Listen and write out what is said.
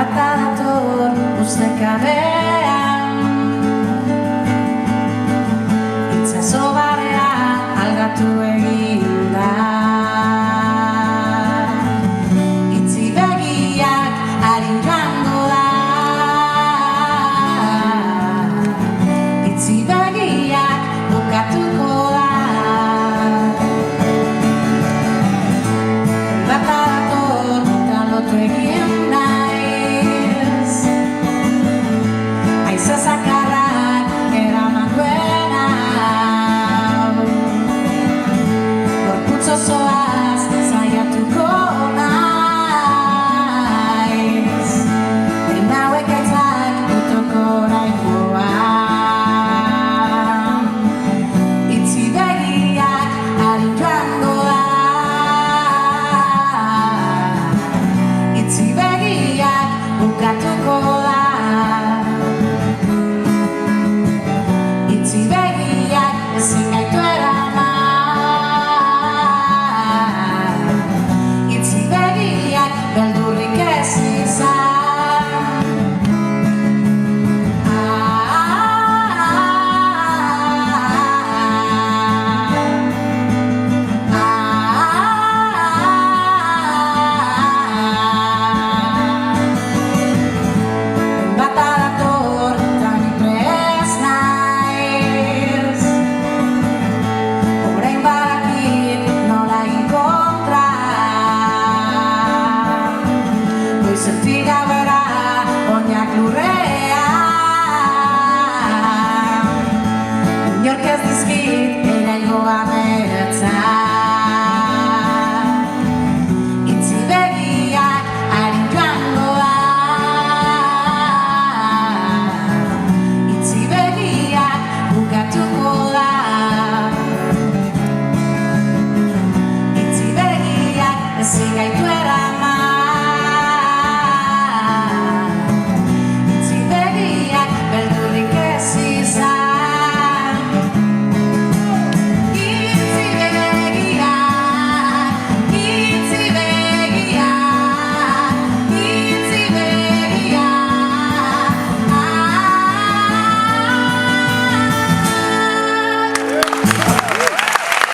Bata dator ustekabean, itsaso barean algatu egin da. Itzi begiak arin joango da, itzi begiak bukatuko da. Bata dator eta lotu egin naiz, haize zakarrak eraman duena. Gorputz osoaz saiatuko naiz, dena ekaitzak utoko oraingoan. Itzi begiak arin joango da, itzi begiak bukatuko da. Itzi begiak ezin gaitu eraman, itzi begiak beldurrik ez izan. Bata dator eta ni prest naiz, orain badakit nola egin kontra. Goizetik gauera oinak lurrean, inork ez dizkit erailgo ametsak. Itzi begiak arin joango da, itzi begiak bukatuko da. Itzi begiak ezin gaitu